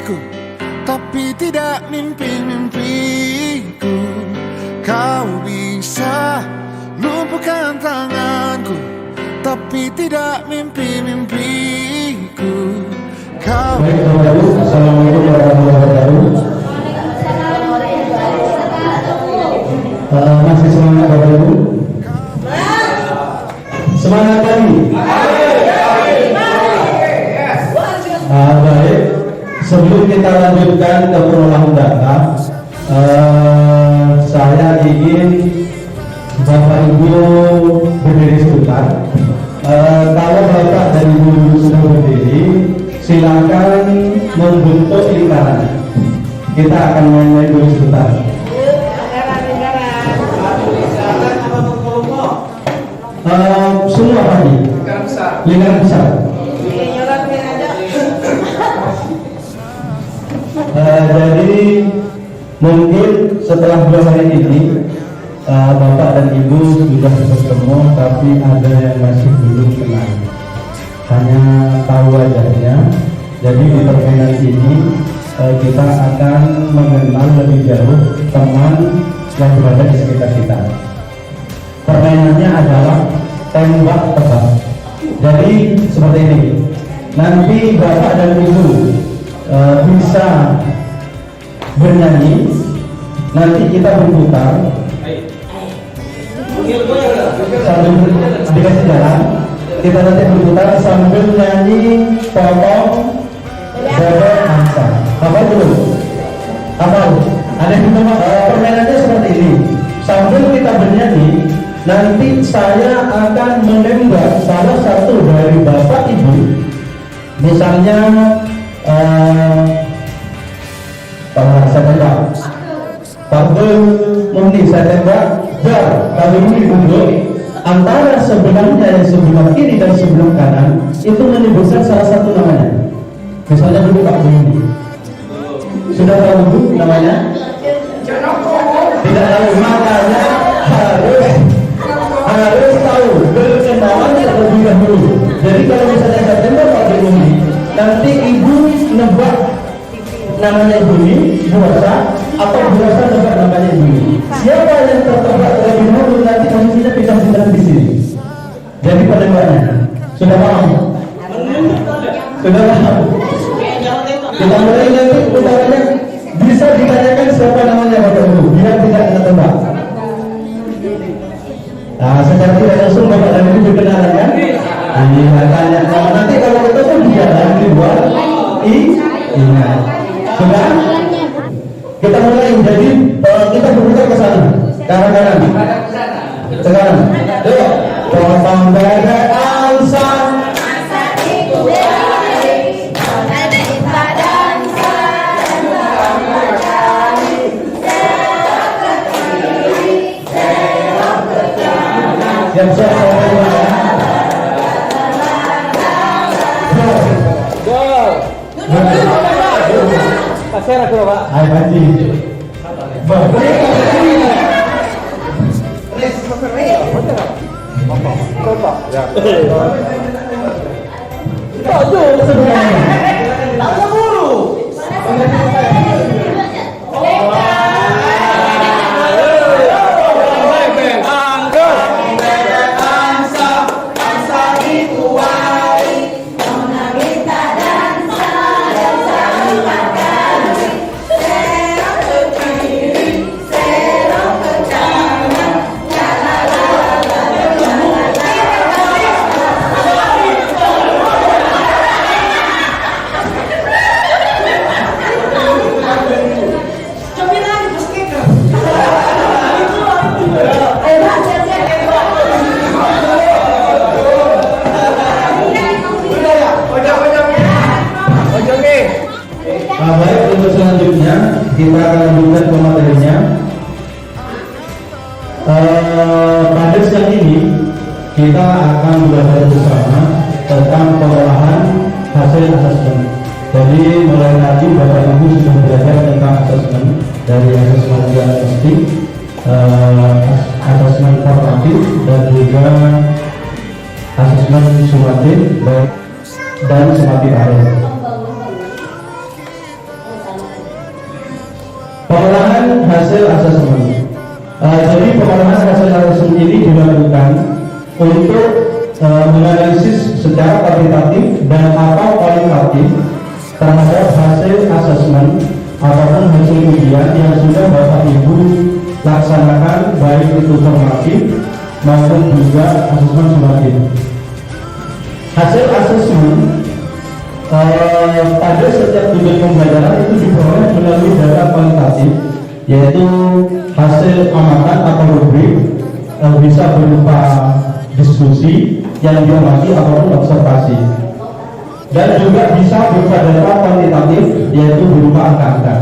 hatiku, tapi tidak mimpi-mimpiku. Kau bisa lumpuhkan tanganku, tapi tidak mimpi-mimpiku. Kau. Assalamualaikum warahmatullahi wabarakatuh. Masih semangat Bapak Ibu? Semangat lagi? Baik, sebelum kita lanjutkan ke pengolahan data, saya ingin Bapak Ibu berdiri sebentar. Kalau Bapak dan Ibu sudah berdiri, silakan membentuk lingkaran. Kita akan main-main dulu sebentar. Semua tadi lingkaran besar. Jadi mungkin setelah 2 hari ini Bapak dan Ibu sudah bertemu, tapi ada yang masih belum kenal, hanya tahu wajahnya. Jadi di permainan ini kita akan mengenal lebih jauh teman yang berada di sekitar kita. Permainannya adalah tembak tebak. Jadi seperti ini. Nanti Bapak dan Ibu bisa bernyanyi. Nanti kita berputar sambil dikasih jalan. Kita nanti berputar sambil nyanyi potong bebek angsa. Apa dulu? Apa? Ada yang permainannya seperti ini. Sambil kita bernyanyi, nanti saya akan menembak salah satu dari Bapak Ibu. Misalnya saya tembak Pak Muni, saya tembak Jar, kali ini duduk antara sebelahnya yang sebelah kiri dan sebelah kanan itu menyebutkan salah satu namanya. Misalnya dulu Pak Muni. Sudah tahu Bu namanya? Tidak tahu, makanya harus tahu berkenalan terlebih dahulu. Jadi kalau misalnya saya tembak Pak Muni, nanti Ibu nebak namanya Ibu ini, Bu Rosa, atau Bu Rosa nebak namanya Ibu ini. Siapa yang tertebak terlebih dahulu nanti posisinya pindah di sini. Jadi penembakannya sudah paham? Sudah paham? Kita mulai nanti putarannya, bisa ditanyakan siapa namanya Bapak Ibu, biar tidak kena tembak. Nah, secara tidak langsung Bapak dan Ibu berkenalan kan? Iya, tanya nama. Nanti kalau ketemu dia lagi di luar, ingat. Sudah? Kita mulai. Jadi kita berputar ke sana, ke arah kanan. Sekarang, yuk. Potong bebek angsa. Yang siap pasir aku Pak. Hai Panji. Baik, untuk selanjutnya kita akan lanjutkan ke materinya. Pada siang ini kita akan belajar bersama tentang pengolahan hasil asesmen. Jadi mulai tadi Bapak Ibu sudah belajar tentang asesmen, dari asesmen diagnostik, asesmen formatif, dan juga asesmen sumatif dan sumatif akhir. Pengolahan hasil asesmen. Jadi pengolahan hasil asesmen ini dilakukan untuk menganalisis secara kuantitatif dan atau kualitatif terhadap hasil asesmen ataupun hasil ujian yang sudah Bapak Ibu laksanakan, baik itu formatif maupun juga asesmen sumatif. Hasil asesmen pada setiap tujuan pembelajaran itu diperoleh melalui data kualitatif, yaitu hasil amatan atau rubrik, bisa berupa diskusi yang diamati ataupun observasi, dan juga bisa berupa data kuantitatif, yaitu berupa angka-angka.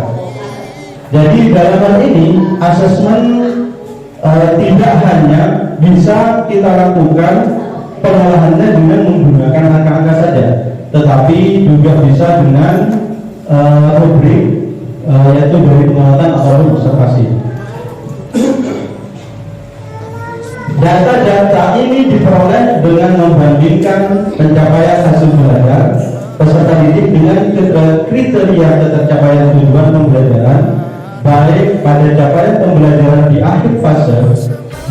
Jadi dalam hal ini asesmen tidak hanya bisa kita lakukan pengolahannya dengan menggunakan angka-angka saja, tetapi juga bisa dengan rubrik, yaitu dari pengamatan ataupun observasi. Data-data ini diperoleh dengan membandingkan pencapaian hasil belajar peserta didik dengan kriteria tercapaian tujuan pembelajaran, baik pada capaian pembelajaran di akhir fase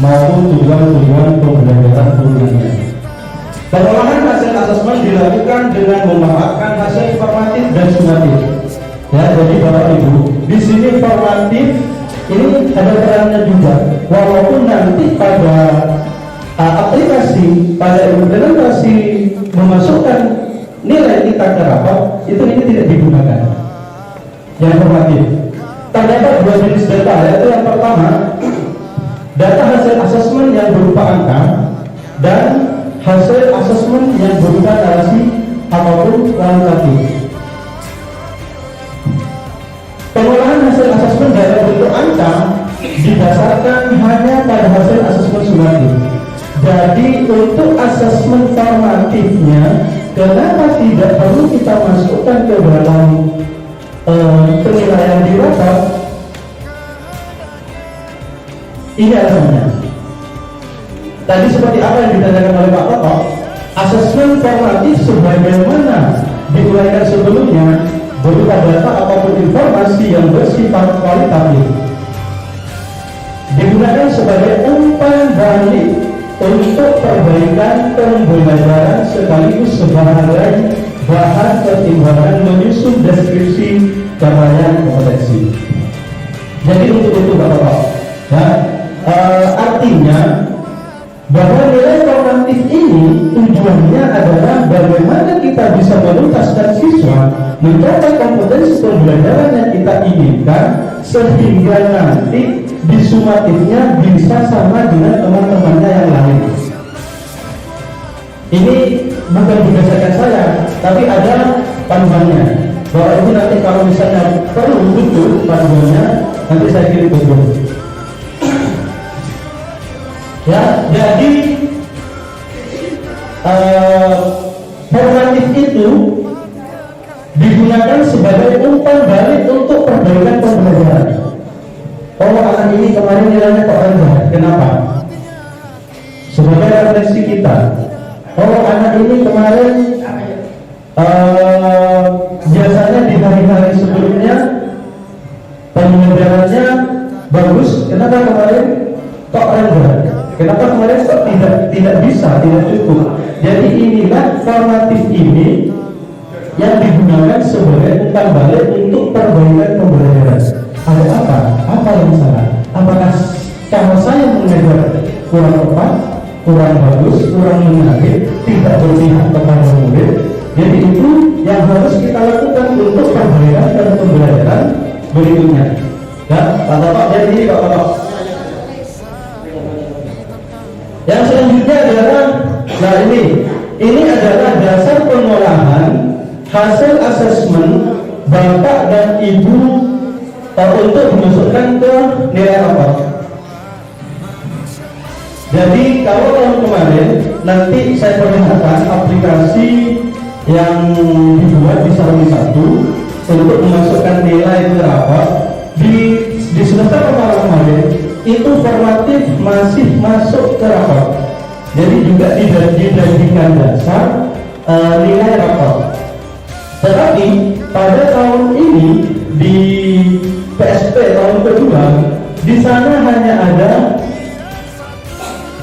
maupun tujuan-tujuan pembelajaran turunannya. Pengolahan hasil asesmen dilakukan dengan memanfaatkan hasil formatif dan sumatif. Ya, jadi Bapak Ibu, di sini formatif ini ada perannya juga, walaupun nanti pada aplikasi, pada implementasi memasukkan nilai kita ke rapor, itu ini tidak digunakan. Yang formatif terdapat dua jenis data, yaitu yang pertama data hasil asesmen yang berupa angka dan hasil asesmen yang berupa narasi ataupun kualitatif. Pengolahan hasil asesmen dalam bentuk angka didasarkan hanya pada hasil asesmen sumatif. Jadi untuk asesmen formatifnya, kenapa tidak perlu kita masukkan ke dalam penilaian di rapor? Ini alasannya. Tadi seperti apa yang ditanyakan oleh Pak Toto, asesmen formatif sebagaimana diuraikan sebelumnya berupa data ataupun informasi yang bersifat kualitatif, digunakan sebagai umpan balik untuk perbaikan pembelajaran sekaligus sebagai bahan pertimbangan menyusun deskripsi capaian kompetensi. Jadi untuk itu Bapak-Bapak, ya, artinya bahwa nilai formatif ini tujuannya adalah bagaimana kita bisa menuntaskan siswa mencapai kompetensi pembelajaran yang kita inginkan, sehingga nanti di sumatifnya bisa sama dengan teman-temannya yang lain. Ini bukan berdasarkan saya, tapi ada panduannya. Bahwa itu nanti kalau misalnya perlu butuh panduannya, nanti saya kirim ke grup. Ya, jadi formatif itu digunakan sebagai umpan balik untuk perbaikan pembelajaran. Oh, anak ini kemarin nilainya kok rendah, kenapa? Sebagai refleksi kita. Oh, anak ini kemarin biasanya di hari-hari sebelumnya pembelajarannya bagus, kenapa kemarin kok rendah? Kenapa kemarin kok tidak bisa, tidak cukup? Jadi inilah formatif ini yang digunakan sebagai umpan balik untuk perbaikan pembelajaran. Ada apa? Apa yang salah? Apakah cara saya mengajar kurang tepat, kurang bagus, kurang menarik, tidak berpihak kepada murid? Jadi itu yang harus kita lakukan untuk perbaikan dan pembelajaran berikutnya. Ya, Bapak, jadi Bapak. Yang selanjutnya adalah, nah ini adalah dasar pengolahan hasil asesmen Bapak dan Ibu untuk dimasukkan ke nilai rapor. Jadi kalau tahun kemarin nanti saya perlihatkan aplikasi yang dibuat di Saruni 1 untuk memasukkan nilai ke rapor. Di semester kemarin itu formatif masih masuk ke rapor. Jadi juga tidak dijadikan dasar nilai rapor. Tetapi pada tahun ini di PSP tahun kedua, di sana hanya ada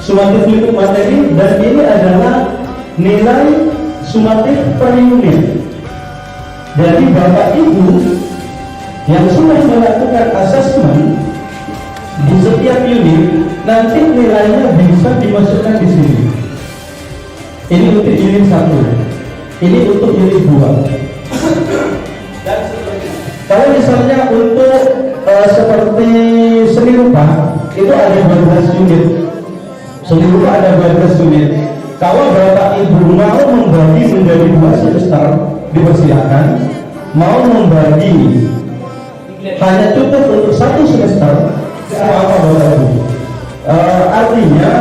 sumatif lingkup materi dan ini adalah nilai sumatif per unit. Jadi Bapak Ibu yang sudah melakukan asesmen di setiap unit, nanti nilainya bisa dimasukkan di sini. Ini untuk unit 1, ini untuk unit 2. Kalau misalnya untuk seperti seni rupa itu ada 12 unit. Seni rupa ada 12 unit. Kalau Bapak Ibu mau membagi menjadi 2 semester, dipersilakan. Mau membagi hanya cukup untuk 1 semester, apa Bapak Ibu? Artinya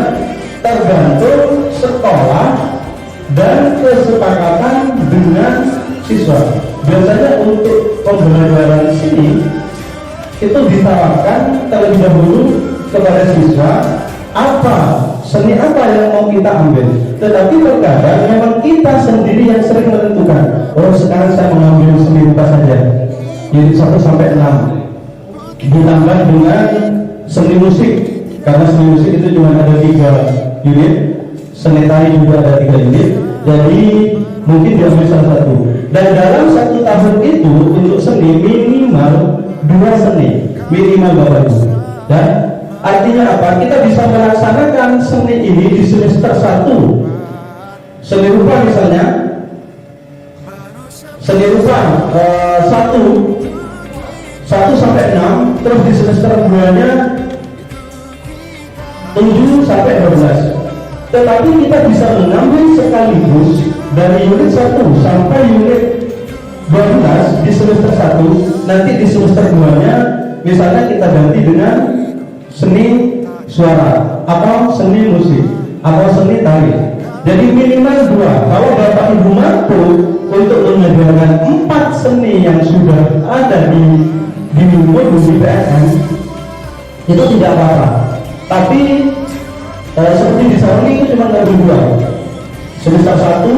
tergantung sekolah dan kesepakatan dengan siswa. Biasanya untuk pembelajaran sini itu ditawarkan terlebih dahulu kepada siswa seni apa yang mau kita ambil. Tetapi terkadang memang kita sendiri yang sering menentukan. Oh, sekarang saya mengambil seni rupa saja, unit 1 sampai 6, ditambah dengan seni musik, karena seni musik itu cuma ada 3 unit, seni tari juga ada 3 unit, jadi mungkin diambil salah satu. Dan dalam 1 tahun itu untuk seni minimal 2 seni minimal Bapak Ibu. Dan artinya apa? Kita bisa melaksanakan seni ini di semester 1. Seni rupa misalnya, seni rupa 1 sampai 6, terus di semester 2-nya 7 sampai 12. Tetapi kita bisa mengambil sekaligus dari unit 1 sampai unit 12 di semester 1, nanti di semester 2-nya misalnya kita ganti dengan seni suara atau seni musik atau seni tari. Jadi minimal 2. Kalau Bapak Ibu mampu untuk mengajarkan 4 seni yang sudah ada di PSN, itu tidak apa-apa. Tapi seperti di Saudi itu cuma ada 2. Semester 1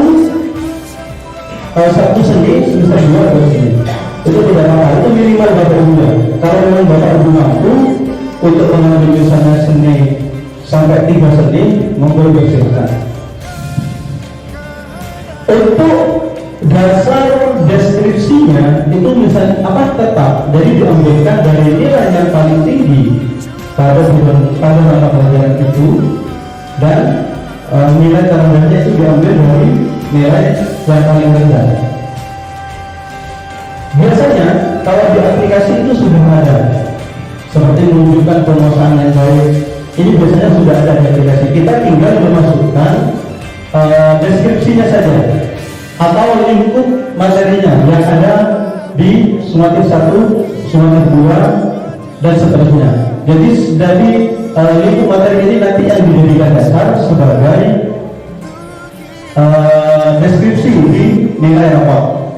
seni, semester 2 ada seni. Itu tidak apa-apa. Itu minimal Bapak Ibu. Kalau memang Bapak Ibu mampu untuk mengambil misalnya seni sampai 3 seni, monggo dipersilakan. Untuk dasar deskripsinya itu misalnya tetap, jadi diambilkan dari nilai yang paling tinggi pada mata pelajaran itu, dan nilai terendahnya itu diambil dari nilai yang paling rendah. Biasanya kalau di aplikasi itu sudah ada, seperti menunjukkan penguasaan yang baik. Ini biasanya sudah ada di aplikasi. Kita tinggal memasukkan deskripsinya saja atau lingkup materinya yang ada di sumatif 1, sumatif 2 dan seterusnya. Jadi dari lingkup materi ini nanti yang dijadikan dasar sebagai deskripsi di nilai rapor.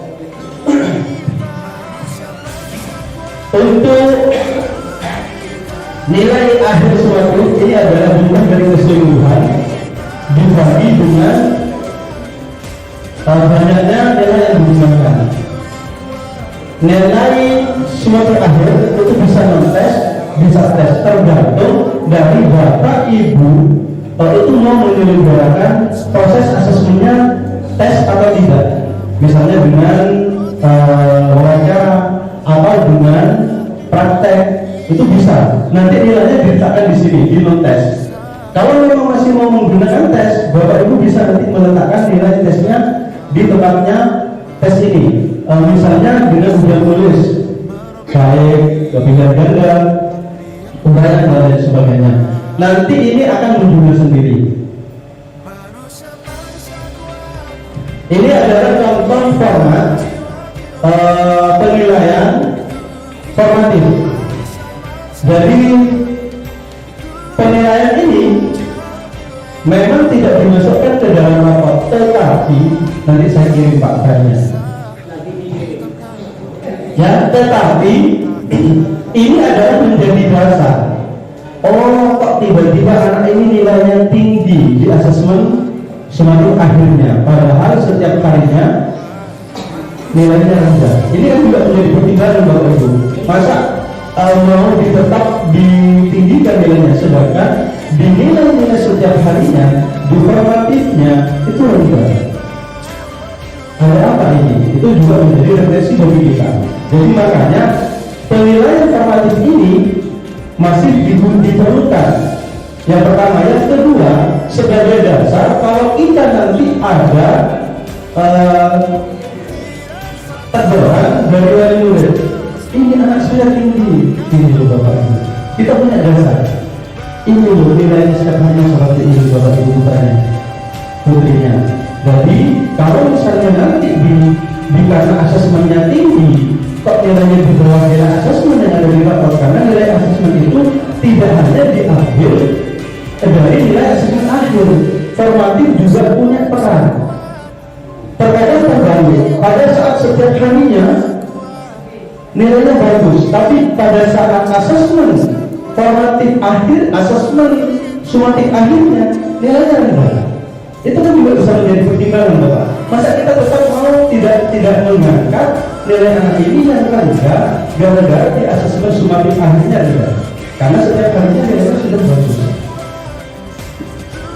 Untuk nilai akhir suatu ini adalah jumlah dari keseluruhan dibagi dengan banyaknya nilai yang digunakan. Nilai suatu akhir itu bisa non-tes, bisa tes, tergantung dari Bapak Ibu itu mau menyelenggarakan proses asesmennya tes atau tidak. Misalnya dengan wawancara atau dengan praktek, itu bisa. Nanti nilainya diletakkan di sini di non-tes. Kalau memang masih mau menggunakan tes, Bapak Ibu bisa nanti meletakkan nilai tesnya di tempatnya tes ini. Misalnya dengan ujian tulis, baik, pilihan ganda, uraian dan lain sebagainya. Nanti ini akan muncul sendiri. Ini adalah contoh format penilaian formatif. Jadi penilaian ini memang tidak dimasukkan ke dalam rapor, tetapi nanti saya kirim Pak Fanya. Ya, tetapi ini adalah menjadi dasar. Oh, kok tiba-tiba anak ini nilainya tinggi di asesmen sumatif akhirnya, padahal setiap kalinya nilainya rendah. Ini kan juga menjadi pertimbangan Bapak Ibu. Masa mau tetap ditinggikan nilainya, sedangkan di nilai-nilai setiap harinya di formatifnya itu rendah. Ada apa ini? Itu juga menjadi refleksi bagi kita. Jadi makanya penilaian formatif ini masih diperlukan. Yang pertama, yang kedua, sebagai dasar kalau kita nanti ada teguran dari wali murid, ini anak saya tinggi, ini loh Bapak Ibu. Kita punya dasar. Ini loh nilainya sekarang seperti ini Bapak Ibu putranya, putrinya. Jadi kalau misalnya nanti karena asesmennya tinggi, kok nilainya di bawah nilai asesmen yang ada di rapor, karena nilai asesmen itu tidak hanya diambil dari nilai asesmen akhir, formatif juga punya peran. Terkadang terbalik, pada saat setiap harinya nilainya bagus, tapi pada saat asesmen formatif akhir, asesmen sumatif akhirnya nilainya rendah. Itu kan juga bisa menjadi pertimbangan Bapak. Masa kita tetap mau tidak mengangkat nilai anak ini yang rendah gara-gara di asesmen sumatif akhirnya rendah, karena setiap harinya nilainya sudah bagus.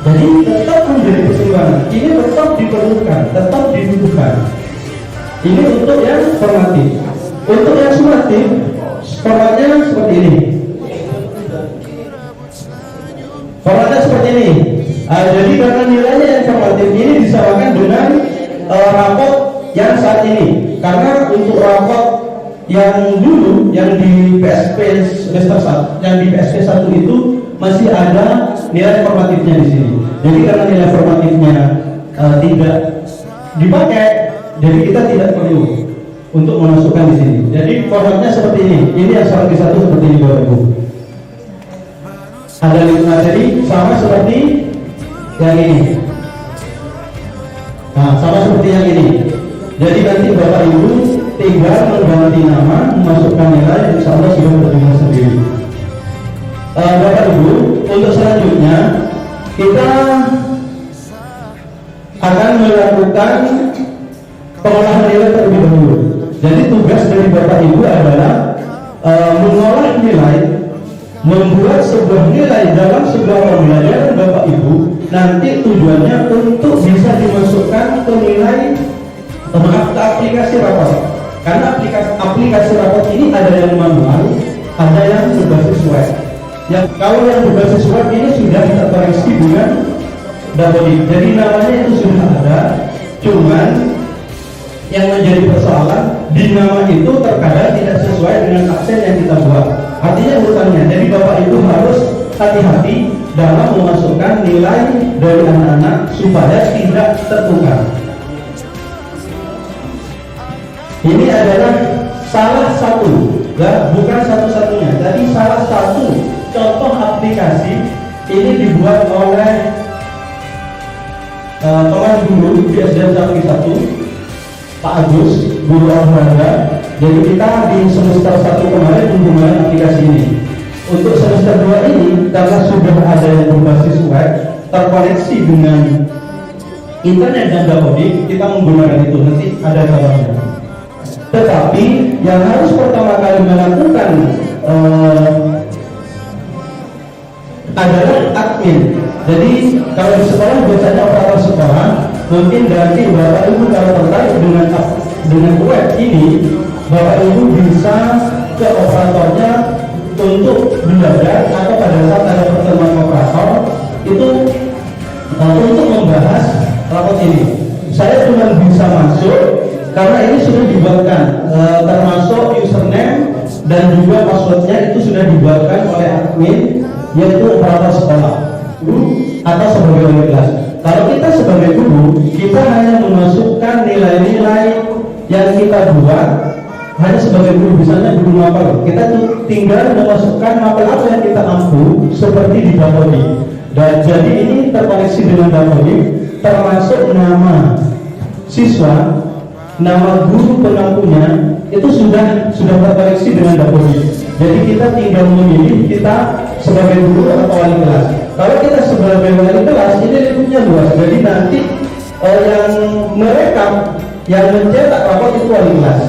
Jadi tetap menjadi pertimbangan. Ini tetap diperlukan, tetap dibutuhkan. Ini untuk yang formatif. Untuk yang sumatif, formatnya seperti ini. Formatnya seperti ini. Jadi karena nilainya yang formatif ini disamakan dengan rapot yang saat ini. Karena untuk rapot yang dulu, yang di PSP semester 1, yang di PSP 1 itu masih ada nilai formatifnya di sini. Jadi karena nilai formatifnya tidak dipakai, jadi kita tidak perlu untuk memasukkan di sini. Jadi formatnya seperti ini. Ini yang salah satu seperti ini Bapak Ibu. Ada lima, jadi sama seperti yang ini. Nah, sama seperti yang ini. Jadi nanti Bapak Ibu tinggal mengganti nama, memasukkan nilai, insya Allah sudah terdengar sendiri. Bapak Ibu, untuk selanjutnya kita akan melakukan pengolahan nilai terlebih dahulu. Jadi tugas dari Bapak Ibu adalah mengolah nilai, membuat sebuah nilai dalam sebuah pembelajaran Bapak Ibu. Nanti tujuannya untuk bisa dimasukkan ke nilai ke aplikasi rapor. Karena aplikasi rapor ini ada yang manual, ada yang berbasis web. Yang kalau yang berbasis web ini sudah terkoneksi dengan Dapodik. Jadi namanya itu sudah ada, cuman yang menjadi persoalan di nama itu terkadang tidak sesuai dengan absen yang kita buat. Artinya urutannya. Jadi Bapak Ibu harus hati-hati dalam memasukkan nilai dari anak-anak supaya tidak tertukar. Ini adalah salah satu, ya, bukan satu-satunya. Jadi salah satu contoh aplikasi ini dibuat oleh teman guru di SDN 1 Pak Agus, guru olahraga. Jadi kita di semester 1 kemarin menggunakan aplikasi ini. Untuk semester 2 ini karena sudah ada yang berbasis web terkoneksi dengan internet dan Dapodik, kita menggunakan itu. Nanti ada caranya. Tetapi yang harus pertama kali melakukan adalah admin. Jadi kalau di sekolah biasanya operator sekolah, mungkin nanti Bapak Ibu kalau tertarik dengan web ini, Bapak Ibu bisa ke operatornya untuk belajar, atau pada saat ada pertemuan operator itu untuk membahas rapot ini. Saya cuma bisa masuk karena ini sudah dibuatkan, termasuk username dan juga passwordnya itu sudah dibuatkan oleh admin, yaitu operator sekolah atau sebagai wali kelas. Kalau kita sebagai guru, kita hanya memasukkan nilai-nilai yang kita buat hanya sebagai guru, misalnya guru mapel, kita tinggal memasukkan mapel apa yang kita ampu seperti di Dapodik. Dan jadi ini terkoneksi dengan Dapodik, termasuk nama siswa, nama guru penampunya itu sudah terkoneksi dengan Dapodik. Jadi kita tinggal memilih kita sebagai guru atau wali kelas. Kalau kita sebagai wali kelas ini lingkupnya luas. Jadi nanti yang merekam, yang mencetak rapor itu wali kelas.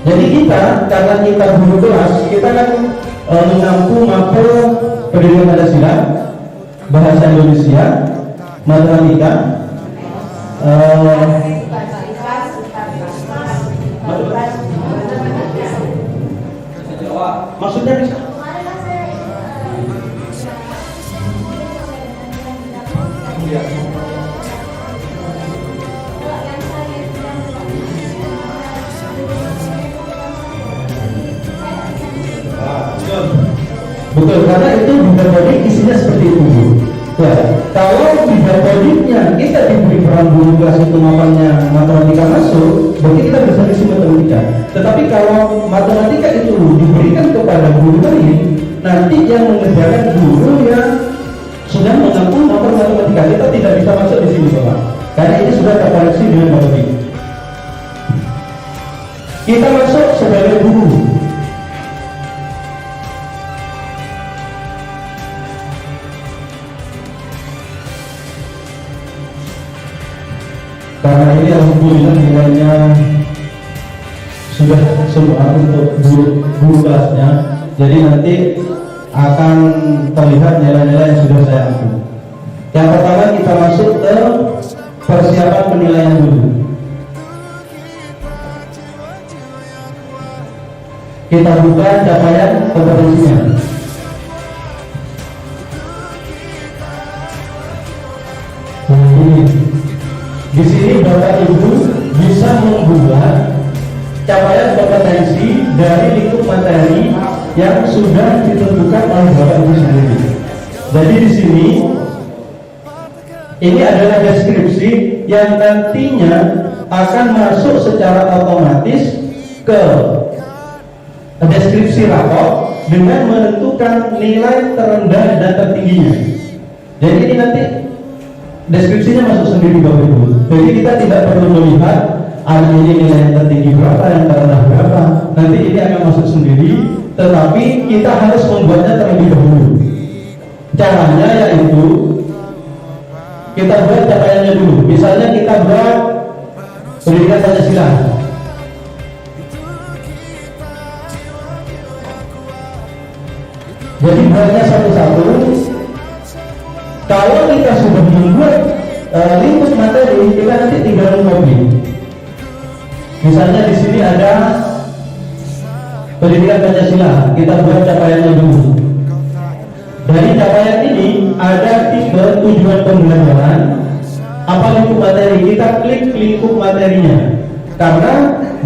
Jadi kita, karena kita guru kelas, kita kan mengampu mapel pendidikan Pancasila, bahasa Indonesia, matematika, maksudnya bisa. Betul, karena itu bibliotek isinya seperti itu. Ya, kalau biblioteknya kita diberi peran guru kelas itu mapelnya matematika masuk, berarti kita bisa isi matematika. Tetapi kalau matematika itu diberikan kepada guru lain, nanti yang mengerjakan guru yang sudah mengampu mapel matematika, kita tidak bisa masuk di sini, Bapak. Karena ini sudah terkoneksi dengan matematika. Kita masuk sebagai guru. Karena ini alhamdulillah nilainya sudah semua untuk guru kelasnya, jadi nanti akan terlihat nilai-nilai yang sudah saya ambil. Yang pertama kita masuk ke persiapan penilaian dulu. Kita buka capaian kompetensinya. Di sini Bapak Ibu bisa membuat capaian kompetensi dari lingkup materi yang sudah ditentukan oleh Bapak Ibu sendiri. Jadi di sini ini adalah deskripsi yang nantinya akan masuk secara otomatis ke deskripsi rapor dengan menentukan nilai terendah dan tertingginya. Jadi ini nanti deskripsinya masuk sendiri Bapak Ibu. Jadi kita tidak perlu melihat ini nilai yang tertinggi berapa, yang terendah berapa. Nanti ini akan masuk sendiri. Tetapi kita harus membuatnya terlebih dahulu. Caranya yaitu kita buat capaiannya dulu. Misalnya kita buat pendidikan Pancasila. Jadi buatnya satu-satu. Kalau kita sudah membuat lingkup materi, kita nanti tinggal mengcopy. Misalnya di sini ada pendidikan Pancasila, kita buat capaiannya dulu. Dari capaian ini ada 3 tujuan pembelajaran. Apa lingkup materi? Kita klik lingkup materinya. Karena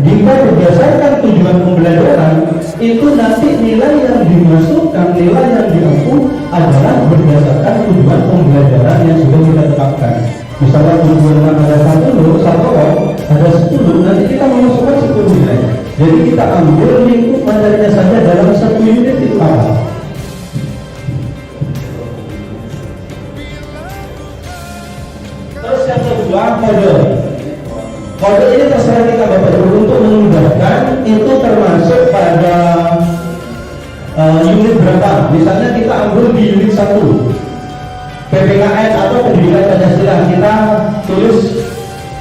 jika berdasarkan tujuan pembelajaran, itu nanti nilai yang dimasukkan, nilai yang diampu adalah berdasarkan tujuan pembelajaran yang sudah kita tetapkan. Misalnya tujuan ada 1 ada 10, nanti kita memasukkan 10 nilai. Jadi kita ambil lingkup materinya saja dalam 1 unit itu apa? Terus yang kedua, kode. Kode ini terserah kita Bapak Ibu untuk memudahkan. Itu termasuk pada unit berapa. Misalnya kita ambil di unit 1 PPKN atau pendidikan Pancasila, kita tulis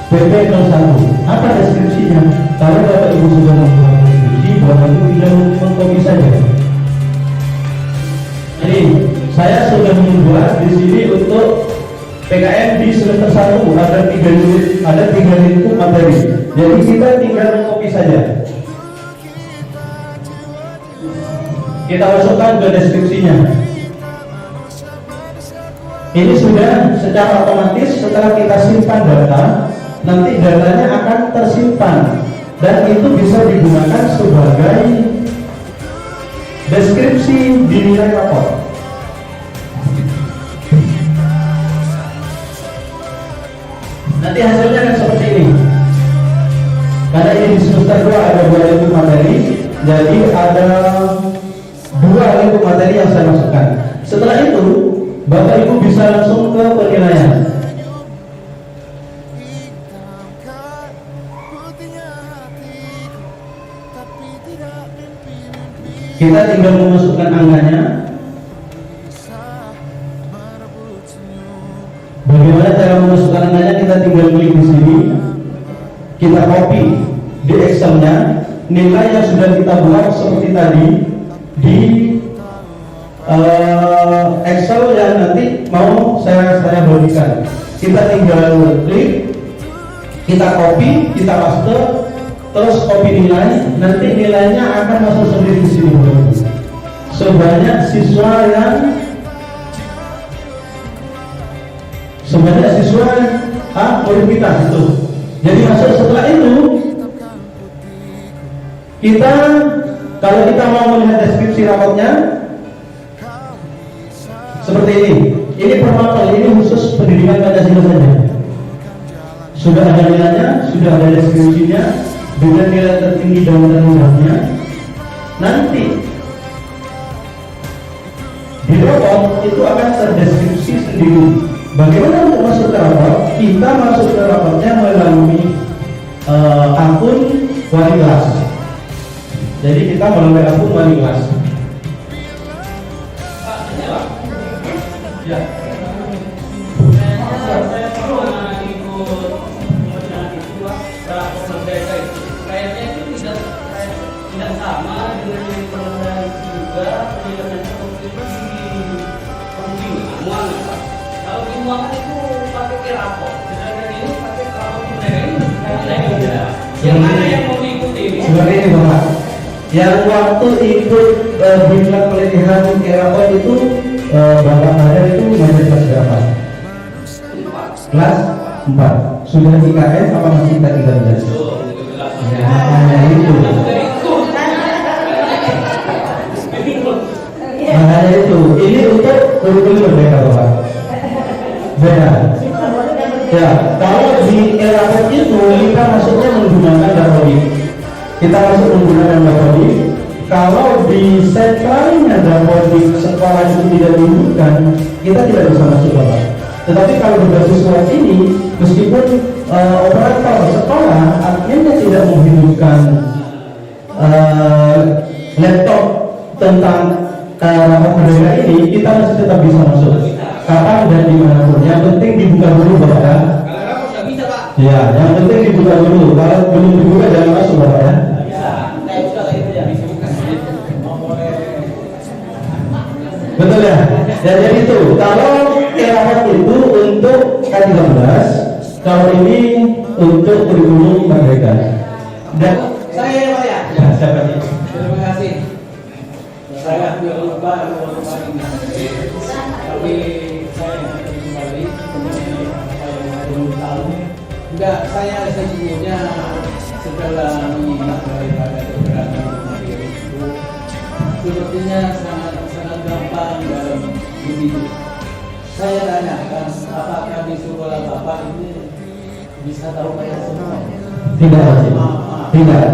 PP 01. Apa deskripsinya? Kalau Bapak Ibu sudah membuat deskripsi, Bapak Ibu tinggal mengcopy saja. Jadi saya sudah membuat di sini untuk PKN di semester 1 ada 3 unit, ada 3 lingkup materi. Jadi kita tinggal mengcopy saja. Kita masukkan ke deskripsinya. Ini sudah secara otomatis setelah kita simpan data, nanti datanya akan tersimpan dan itu bisa digunakan sebagai deskripsi di nilai rapor. Nanti hasilnya kan seperti ini. Karena ini di semester 2 ada 2 lingkup materi, jadi ada 2 lingkup materi yang saya masukkan. Setelah itu Bapak Ibu bisa langsung ke penilaian. Kita tinggal memasukkan angkanya. Bagaimana cara memasukkan angkanya? Kita tinggal klik di sini, kita copy di Excel-nya, nilai yang sudah kita buat seperti tadi di Excel yang nanti mau saya bagikan. Kita tinggal klik, kita copy, kita paste, terus copy nilai. Nanti nilainya akan masuk sendiri di sini. Sebanyak siswa murid kita itu. Jadi masuk setelah itu kita, kalau kita mau melihat deskripsi rapotnya seperti ini. Ini permata, ini khusus pendidikan Pancasila saja. Sudah ada nilainya, sudah ada deskripsinya dengan nilai tertinggi dan rendahnya. Nanti di rapot itu akan terdeskripsi sendiri. Bagaimana untuk masuk ke rapot? Kita masuk ke rapotnya melalui akun wali kelas. Jadi kita melalui akun wali kelas. Ya. Saya pernah ikut rapor merdeka itu. Kayaknya itu tidak sama dengan yang pernah juga penjelasan seperti pengumuman. Kalau pengumuman itu pakai rapor, sedangkan ini pakai rapor merdeka ini yang mana yang mau diikuti ini? Seperti ini Bapak. Yang waktu ikut diklat pelatihan rapor itu Bapak ada itu masih kelas berapa? Kelas 4. Sudah IKS apa masih kita 13? Ya, hanya itu. Hanya itu. Ini untuk kurikulum mereka Bapak. Beda. Ya, kalau di rapor itu kita masuknya menggunakan Dapodik. Kita masuk menggunakan Dapodik. Kalau di sentralnya Dapodik sekolah itu tidak dibutuhkan, kita tidak bisa masuk Bapak. Tetapi kalau berbasis surat ini, meskipun operator sekolah adminnya tidak menghidupkan laptop tentang rapor merdeka ini, kita masih tetap bisa masuk. Kapan dan dimanapun. Yang penting dibuka dulu Bapak ya. Kalau rapor nggak bisa Pak. Ya, yang penting dibuka dulu. Kalau belum dibuka jangan masuk Bapak ya. Betul ya? Dan jadi itu, kalau rapor itu untuk K13, kalau ini untuk kurikulum merdeka. Dan Saya ya Pak ya. ya, siapa nih? Terima kasih. Saya lupa tapi saya akan kembali juga saya sesungguhnya setelah menyimak daripada beberapa materi itu sepertinya sangat gampang dalam hidup. Saya tanyakan apakah di sekolah Bapak ini bisa tahu kayak semua? Tidak, tidak.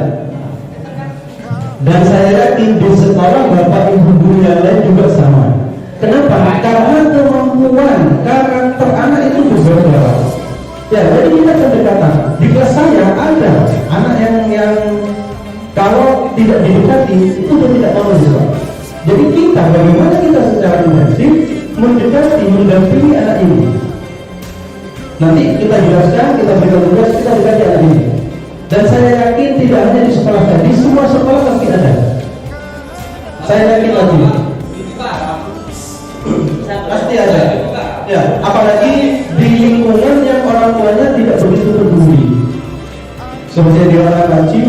Dan saya yakin di sekolah Bapak Ibu guru yang lain juga sama. Kenapa? Karena kemampuan karakter anak itu berbeda. Ya, jadi kita pendekatan. Di kelas saya ada anak yang kalau tidak didekati itu dia tidak mau bisa. Jadi kita bagaimana kita secara intensif mendekati, mendampingi anak ini. Nanti kita jelaskan, kita berikan tugas, kita dekati anak ini. Dan saya yakin tidak hanya di sekolah saya, di semua sekolah pasti ada. Saya yakin lagi. Pasti ada. Ya, apalagi di lingkungan yang orang tuanya tidak begitu peduli. Seperti di orang kaji,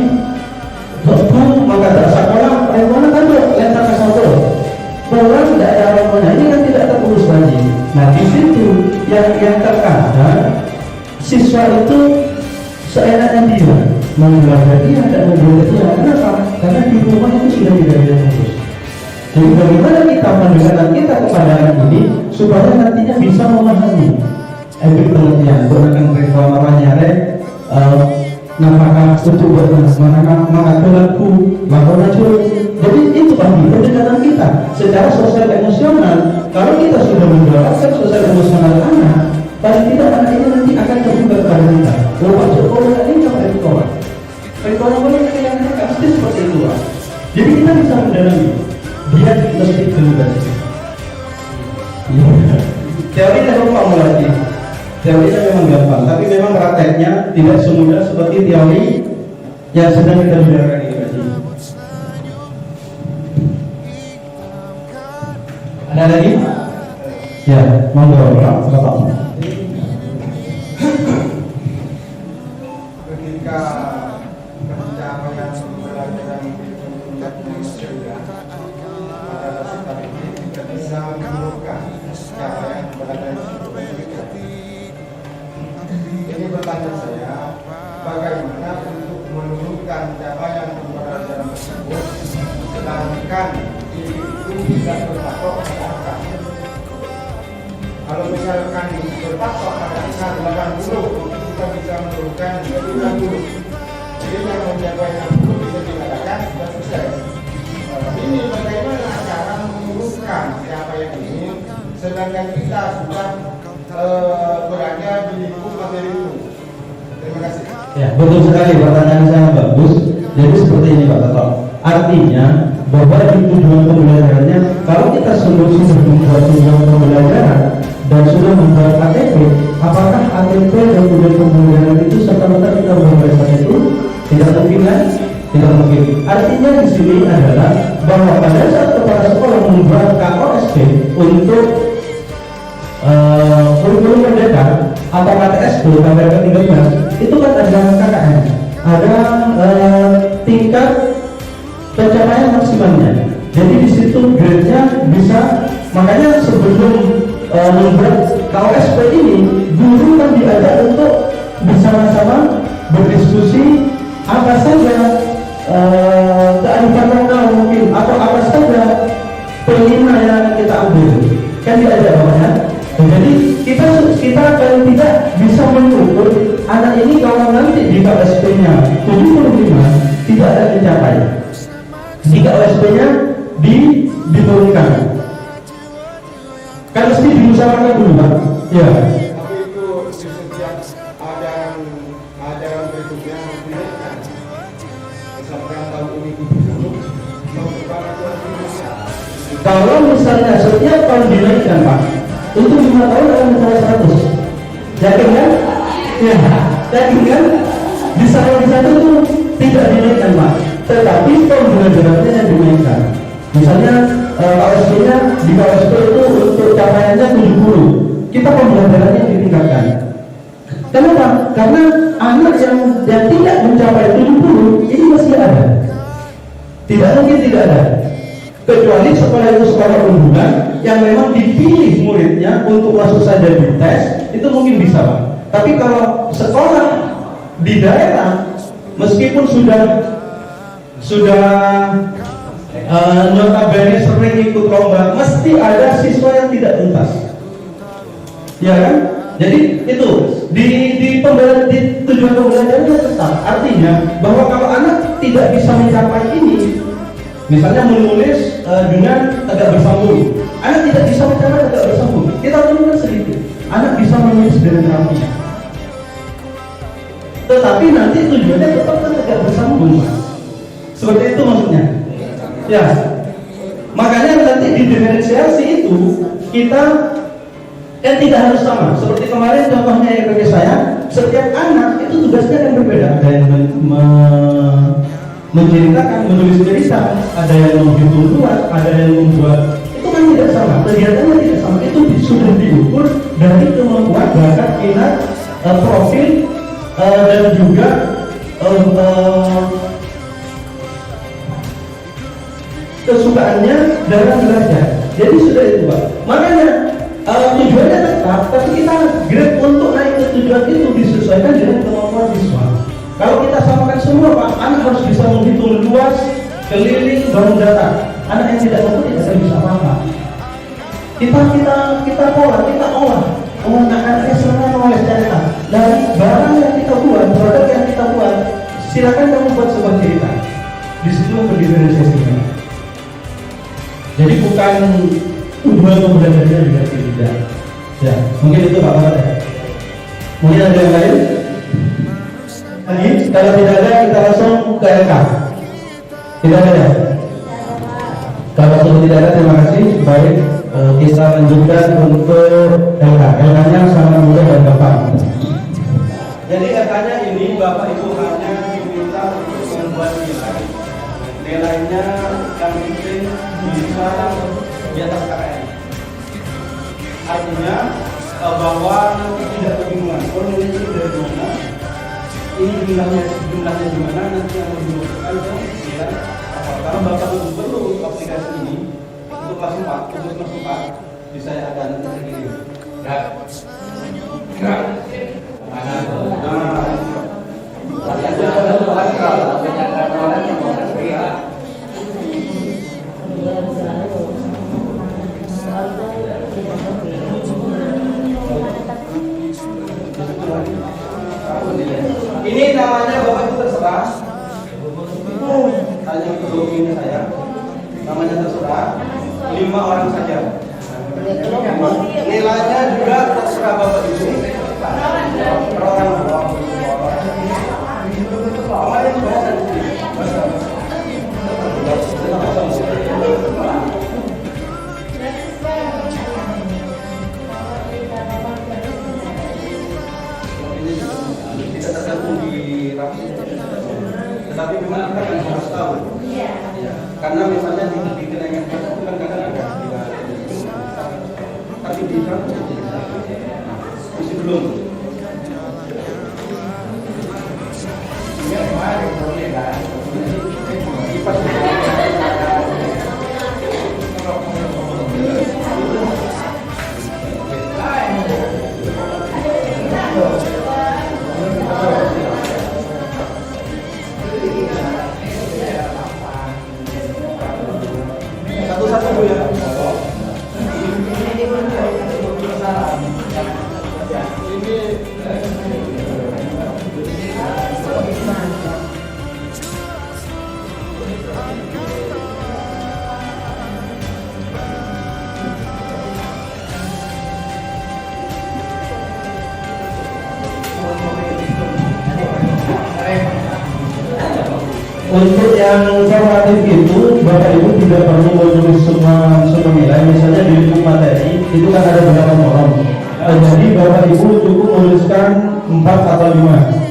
maka tak sekolah, mana kan lentang ke satu. Pulang tidak ada orang tuanya, ini kan tidak terurus lagi. Nah di situ yang terkadang siswa itu seenaknya dia mengeluarkan dia dan membuat dia. Kenapa? Karena di rumah itu sudah tidak ada terurus. Jadi bagaimana kita mendekatkan kita kepada anak ini supaya nantinya bisa memahami efek pengertian gunakan reklamanya nafkah untuk mengaturku laku. Jadi itu bagi pendekatan kita secara sosial emosional. Kalau kita sudah mendapatkan sosial emosional anak, paling tidak anak ini nanti akan terbuka kepada kita. Oh Pak Jokowi ini apa rekor? Rekor boleh yang pasti seperti itu Pak. Jadi kita bisa mendalami. Dia mesti terlibat. Teorinya gampang lagi. Teorinya memang gampang, tapi memang prakteknya tidak semudah seperti teori yang sedang kita bicarakan ini. Ada lagi? Ya, monggo Pak. Ketika pencapaian pembelajaran itu menjadi surga, maka dasar ini tidak bisa menemukan capaian pembelajaran itu. Ini bertanya saya, bagaimana untuk menemukan capaian pembelajaran tersebut, sedangkan diri itu tidak berpatok pada angka. Kalau misalkan berpatok pada angka 80, kita bisa menurunkan menjadi 60. Jadi yang mencapai 60 bisa dikatakan sudah sukses. Ini bagaimana cara menurunkan capaian ini, sedangkan kita sudah berada di lingkup materi itu. Terima kasih. Ya, betul sekali, pertanyaan sangat bagus. Jadi seperti ini Pak Toto. Artinya bahwa di tujuan pembelajarannya, kalau kita sudah membuat tujuan pembelajaran dan sudah membuat ATP, apakah ATP dan tujuan pembelajaran itu serta-merta kita membahasakan itu? Tidak mungkin kan? Tidak mungkin. Artinya di sini adalah bahwa pada saat kepala sekolah membuat KOSP untuk kurikulum merdeka atau KTSP KPK 13 itu kan ada KKN, ada tingkat pencapaian maksimalnya. Jadi di situ grade-nya bisa, makanya sebelum membuat KOSP ini, guru kan diajak untuk bersama-sama berdiskusi apa saja kearifan lokal mungkin atau apa saja penilaian yang kita ambil, kan diajak bapaknya. Jadi kita akan tidak bisa mengukur anak ini kalau nanti di KOSP-nya 75 tidak ada dicapai, di KOSP-nya diturunkan. Kan mesti diusahakan dulu Pak. Ya. Tapi itu di setiap ajaran berikutnya dinaikkan. Misalkan tahun ini 70, tahun depan itu 50. Kalau misalnya setiap tahun dinaikkan Pak, untuk 5 tahun akan mencapai 100. Yakin kan? Ya, yakin kan? Bisa di satu itu tidak dinaikkan Pak, tetapi pembelajarannya yang dinaikkan. Misalnya KOSP-nya di KOSP itu untuk capaiannya 70, kita pembelajarannya ditingkatkan. Kenapa? Karena anak yang tidak mencapai 70 ini masih ada. Tidak mungkin tidak ada. Kecuali sekolah itu sekolah unggulan yang memang dipilih muridnya untuk masuk saja di tes, itu mungkin bisa Pak. Tapi kalau sekolah di daerah meskipun sudah notabene sering ikut lomba, mesti ada siswa yang tidak tuntas, ya kan? Jadi itu di tujuan pembelajarannya tetap, artinya bahwa kalau anak tidak bisa mencapai ini, misalnya menulis dengan agak bersambung, anak tidak bisa mencapai agak bersambung, kita turunkan sedikit, anak bisa menulis dengan rapi, tetapi nanti tujuannya tetap agak bersambung, seperti itu maksudnya. Ya, makanya nanti di diferensiasi itu kita kan tidak harus sama. Seperti kemarin contohnya yang bagi saya, setiap anak itu tugasnya kan berbeda. Ada yang menceritakan, menulis cerita, ada yang menghitung luas, ada yang membuat, itu kan tidak sama. Kegiatannya tidak sama. Itu sudah diukur dari kemampuan, bakat, minat, profil, dan juga kesukaannya dalam belajar. Jadi sudah itu Pak. Makanya tujuannya tetap, tapi kita grade untuk naik ke tujuan itu disesuaikan dengan kemampuan siswa. Kalau kita samakan semua Pak, anak harus bisa menghitung luas, keliling, bangun data. Anak yang tidak mampu tidak akan bisa apa-apa. Kita pola, kita olah. Anaknya senang menulis cerita. Dari barang yang kita buat, produk yang kita buat, silakan kamu buat sebuah cerita. Di situ pendiferensiasinya. Jadi bukan tujuan pembelajarannya juga tidak. Ya, mungkin itu Pak Bapak ya. Mungkin ada yang lain? Lagi? Kalau tidak ada, kita langsung ke LK. Tidak ada ya? Kalau sudah tidak ada, terima kasih. Baik, kita lanjutkan untuk LK. LK-nya sangat mudah dan gampang. Jadi LK-nya ini Bapak Ibu hanya diminta untuk membuat nilai. Nilainya yang penting bisa di atas KKN. Artinya bahwa nanti tidak kebingungan. Formulasi dari mana? Ini jumlahnya di mana? Nanti yang dimasukkan ke nilai apa? Karena Bapak Ibu perlu aplikasi ini untuk kelas 4, untuk kelas 4 bisa ada nanti segini. Mana tuh? Ini namanya Bapak itu terserah. Tanya ke ini saya. Namanya terserah. 5 orang saja. Nilainya juga terserah Bapak Ibu. Per orang. Tidak tergantung di rapi, tetapi memang kita kan harus tahu. Karena misalnya di kenaikan pajak itu kan kadang ada tapi di rapi masih belum. Satu-satu dulu ya. Untuk yang formatif itu, Bapak Ibu tidak perlu menulis semua nilai. Misalnya di buku materi itu kan ada beberapa kolom. Jadi Bapak Ibu cukup menuliskan 4 atau 5.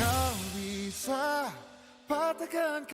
Kau bisa patahkan